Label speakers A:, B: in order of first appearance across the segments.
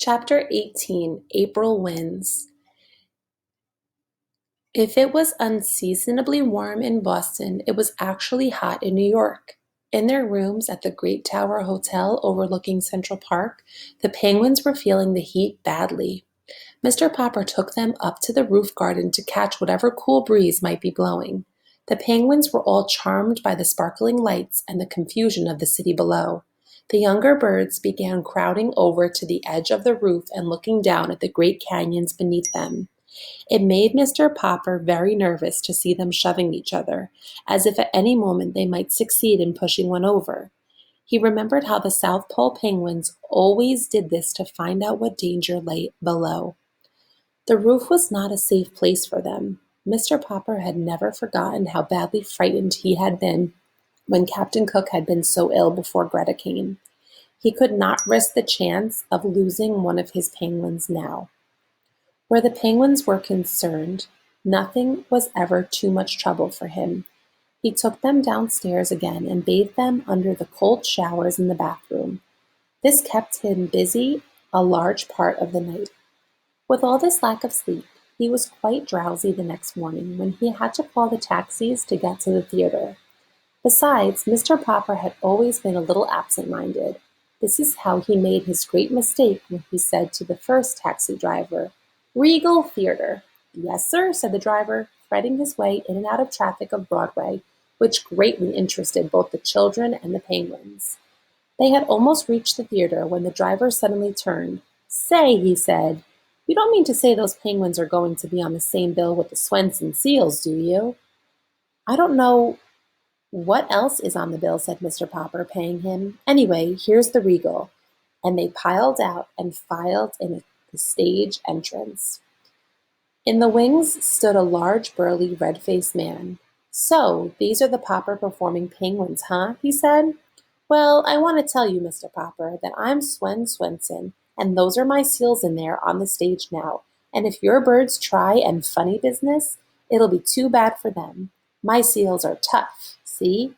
A: Chapter 18 April Winds. If it was unseasonably warm in Boston, it was actually hot in New York. In their rooms at the Great Tower Hotel overlooking Central Park, the penguins were feeling the heat badly. Mr. Popper took them up to the roof garden to catch whatever cool breeze might be blowing. The penguins were all charmed by the sparkling lights and the confusion of the city below. The younger birds began crowding over to the edge of the roof and looking down at the great canyons beneath them. It made Mr. Popper very nervous to see them shoving each other, as if at any moment they might succeed in pushing one over. He remembered how the South Pole penguins always did this to find out what danger lay below. The roof was not a safe place for them. Mr. Popper had never forgotten how badly frightened he had been when Captain Cook had been so ill before Greta came. He could not risk the chance of losing one of his penguins now. Where the penguins were concerned, nothing was ever too much trouble for him. He took them downstairs again and bathed them under the cold showers in the bathroom. This kept him busy a large part of the night. With all this lack of sleep, he was quite drowsy the next morning when he had to call the taxis to get to the theater. Besides, Mr. Popper had always been a little absent-minded. This is how he made his great mistake when he said to the first taxi driver, "Regal Theater." "Yes, sir," said the driver, threading his way in and out of traffic of Broadway, which greatly interested both the children and the penguins. They had almost reached the theater when the driver suddenly turned. "Say," he said, "you don't mean to say those penguins are going to be on the same bill with the Swenson seals, do you?" "I don't know what else is on the bill," said Mr. Popper, paying him. "Anyway, here's the Regal." And they piled out and filed in at the stage entrance. In the wings stood a large, burly, red-faced man. "So, these are the Popper performing penguins, huh?" he said. "Well, I want to tell you, Mr. Popper, that I'm Swen Swenson, and those are my seals in there on the stage now. And if your birds try and funny business, it'll be too bad for them. My seals are tough, see?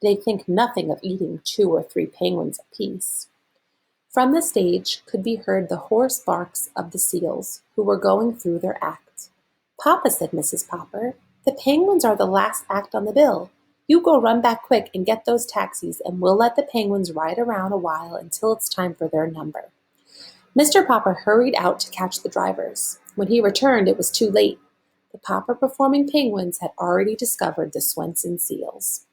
A: They think nothing of eating 2 or 3 penguins apiece." From the stage could be heard the hoarse barks of the seals, who were going through their act. "Papa," said Mrs. Popper, "the penguins are the last act on the bill. You go run back quick and get those taxis, and we'll let the penguins ride around a while until it's time for their number." Mr. Popper hurried out to catch the drivers. When he returned, it was too late. The Popper performing penguins had already discovered the Swenson seals.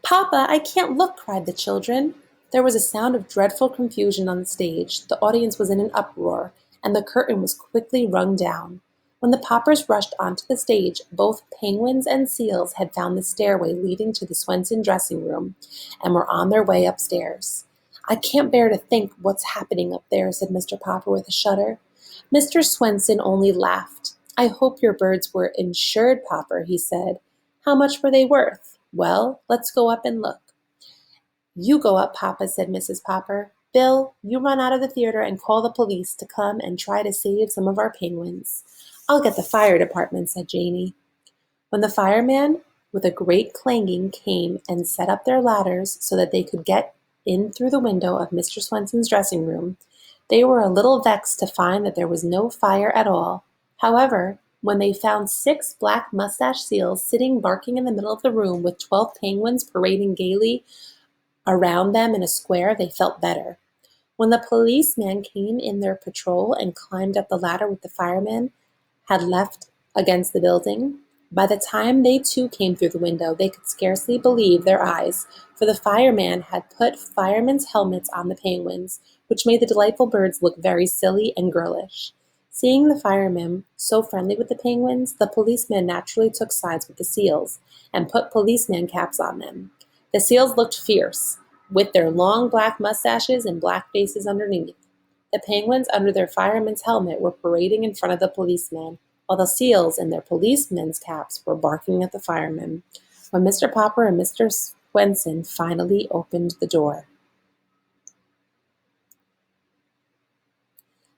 A: "Papa, I can't look!" cried the children. There was a sound of dreadful confusion on the stage. The audience was in an uproar, and the curtain was quickly rung down. When the Poppers rushed onto the stage, both penguins and seals had found the stairway leading to the Swenson dressing room and were on their way upstairs. "I can't bear to think what's happening up there," said Mr. Popper with a shudder. Mr. Swenson only laughed. "I hope your birds were insured, Popper," he said. "How much were they worth?" "Well, let's go up and look." "You go up, Papa," said Mrs. Popper. "Bill, you run out of the theater and call the police to come and try to save some of our penguins." "I'll get the fire department," said Janey. When the fireman, with a great clanging, came and set up their ladders so that they could get in through the window of Mr. Swenson's dressing room, they were a little vexed to find that there was no fire at all. However, when they found 6 black mustached seals sitting barking in the middle of the room with 12 penguins parading gaily around them in a square, they felt better. When the policeman came in their patrol and climbed up the ladder with the firemen had left against the building, by the time they too came through the window, they could scarcely believe their eyes, for the fireman had put firemen's helmets on the penguins, which made the delightful birds look very silly and girlish. Seeing the firemen so friendly with the penguins, the policeman naturally took sides with the seals and put policeman caps on them. The seals looked fierce, with their long black mustaches and black faces underneath. The penguins, under their fireman's helmet, were parading in front of the policeman, while the seals, in their policemen's caps, were barking at the firemen, when Mr. Popper and Mr. Swenson finally opened the door.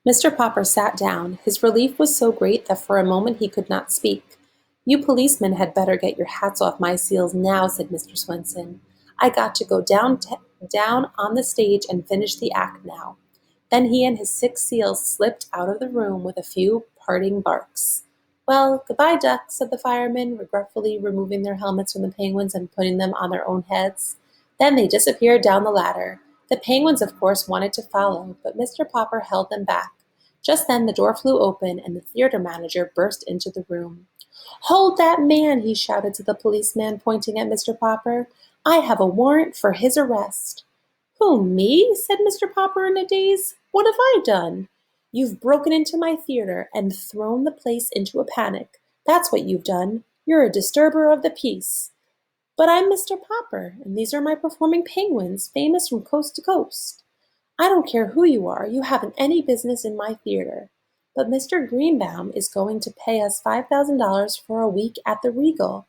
A: Mr. Popper sat down. His relief was so great that for a moment he could not speak. "You policemen had better get your hats off my seals now," said Mr. Swenson. "I got to go down on the stage and finish the act now." Then he and his 6 seals slipped out of the room with a few parting barks. "Well, goodbye, ducks," said the firemen, regretfully removing their helmets from the penguins and putting them on their own heads. Then they disappeared down the ladder. The penguins, of course, wanted to follow, but Mr. Popper held them back. Just then the door flew open and the theater manager burst into the room. "Hold that man!" he shouted to the policeman, pointing at Mr. Popper. "I have a warrant for his arrest." "Who, me?" said Mr. Popper in a daze. "What have I done?" "You've broken into my theater and thrown the place into a panic. That's what you've done. You're a disturber of the peace." "But I'm Mr. Popper, and these are my performing penguins, famous from coast to coast." "I don't care who you are, you haven't any business in my theater." "But Mr. Greenbaum is going to pay us $5,000 for a week at the Regal."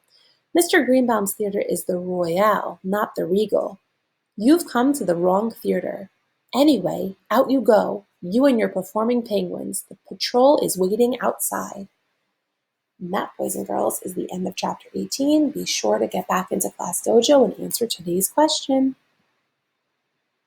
A: "Mr. Greenbaum's theater is the Royale, not the Regal." "You've come to the wrong theater. Anyway, out you go, you and your performing penguins. The patrol is waiting outside." And that, boys and girls, is the end of chapter 18. Be sure to get back into Class Dojo and answer today's question.